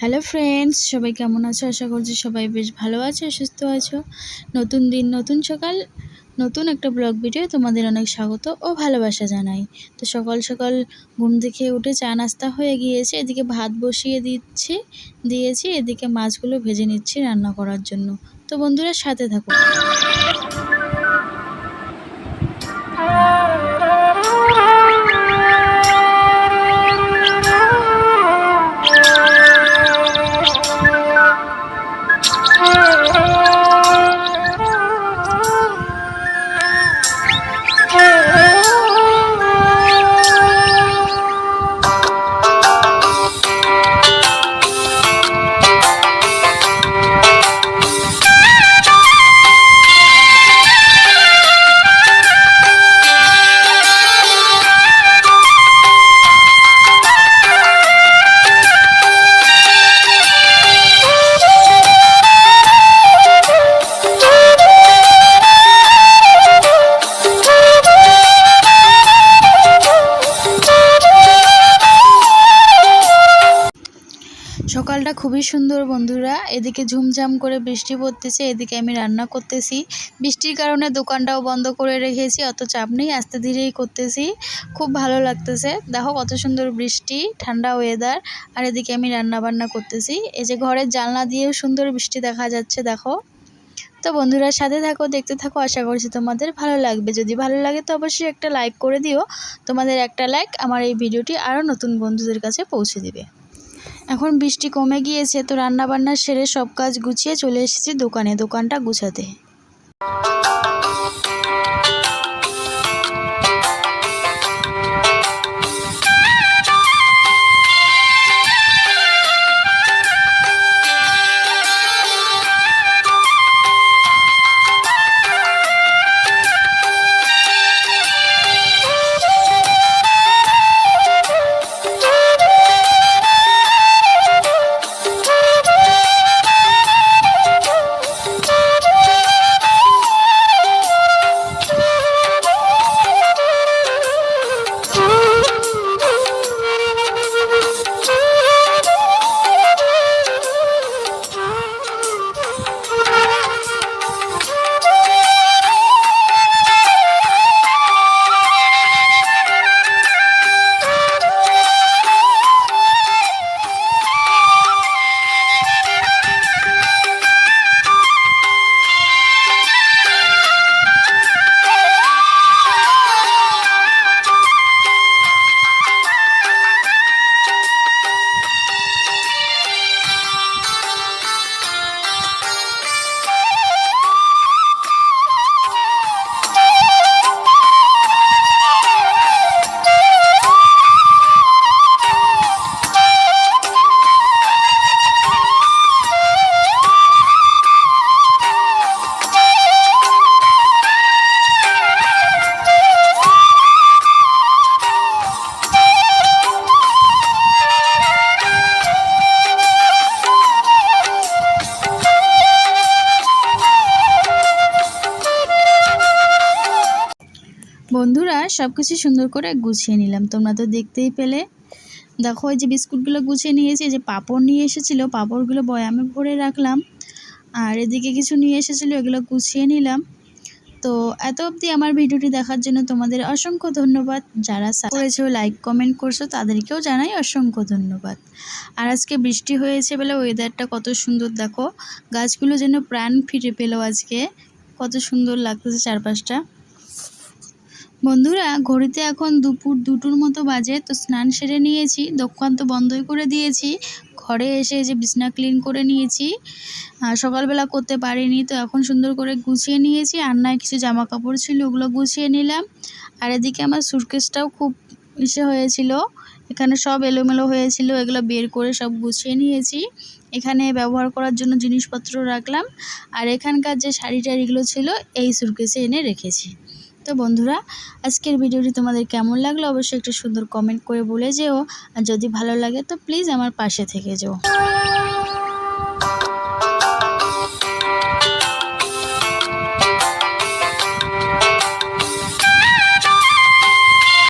Hello friends, সবাই কেমন আছো? আশা করছি সবাই বেশ ভালো আছো, সুস্থ আছো। নতুন দিন, নতুন সকাল, নতুন একটা ব্লগ ভিডিও তোমাদের অনেক স্বাগত ও ভালোবাসা জানাই। তো সকাল সকাল ঘুম থেকে উঠে চা নাস্তা হয়ে গিয়েছে, এদিকে ভাত বসিয়ে দিয়েছি, এদিকে মাছগুলো ভেজে নিচ্ছি রান্না করার জন্য। তো বন্ধুরা সাথে থাকো। সকালটা খুবই সুন্দর বন্ধুরা। এদিকে ঝুমঝাম করে বৃষ্টি পড়তেছে, এদিকে আমি রান্না করতেছি। বৃষ্টির কারণে দোকানটাও বন্ধ করে রেখেছি, অত চাপ নেই, আস্তে ধীরেই করতেছি। খুব ভালো লাগতেছে, দেখো কত সুন্দর বৃষ্টি, ঠান্ডা ওয়েদার। আর এদিকে আমি রান্না বান্না করতেছি। এই যে ঘরের জানলা দিয়েও সুন্দর বৃষ্টি দেখা যাচ্ছে, দেখো। তো বন্ধুরা সাথে থাকো, দেখতে থাকো, আশা করছি তোমাদের ভালো লাগবে। যদি ভালো লাগে তো অবশ্যই একটা লাইক করে দিও। তোমাদের একটা লাইক আমার এই ভিডিওটি আরও নতুন বন্ধুদের কাছে পৌঁছে দিবে। এখন বৃষ্টি কমে গিয়েছে, তো রান্না বান্না সেরে সব কাজ গুছিয়ে চলে এসেছি দোকানটা গুছাতে। বন্ধুরা সব কিছু সুন্দর করে গুছিয়ে নিলাম, তোমরা তো দেখতেই পেলে। দেখো এই যে বিস্কুটগুলো গুছিয়ে নিয়েছি, এই যে পাঁপড় নিয়ে এসেছিলো, পাঁপড়গুলো বয়ামে ভরে রাখলাম। আর এদিকে কিছু নিয়ে এসেছিলো, এগুলো গুছিয়ে নিলাম। তো এত অবধি আমার ভিডিওটি দেখার জন্য তোমাদের অসংখ্য ধন্যবাদ। যারা করেছো, লাইক কমেন্ট করছো, তাদেরকেও জানাই অসংখ্য ধন্যবাদ। আর আজকে বৃষ্টি হয়েছে বলে ওয়েদারটা কত সুন্দর, দেখো গাছগুলো যেন প্রাণ ফিরে পেলো আজকে। কত সুন্দর লাগতেছে চারপাশটা। বন্ধুরা ঘড়িতে এখন দুপুর 2টোর মতো বাজে। তো স্নান সেরে নিয়েছি, দোকান তো বন্ধই করে দিয়েছি। ঘরে এসে যে বিছনা ক্লিন করে নিয়েছি, সকালবেলা করতে পারিনি, তো এখন সুন্দর করে গুছিয়ে নিয়েছি। আন্নায় কিছু জামা কাপড় ছিল, ওগুলো গুছিয়ে নিলাম। আর এদিকে আমার সুটকেসটাও খুব হয়েছিল, এখানে সব এলোমেলো হয়েছিল, এগুলো বের করে সব গুছিয়ে নিয়েছি। এখানে ব্যবহার করার জন্য জিনিসপত্র রাখলাম। আর এখানকার যে শাড়ি টাড়িগুলো ছিল এই সুটকেসে এনে রেখেছি। তো বন্ধুরা আজকের ভিডিওটি তোমাদের কেমন লাগলো অবশ্যই একটা সুন্দর কমেন্ট করে বলে যেও। আর যদি ভালো লাগে তো প্লিজ আমার পাশে থেকে যেও।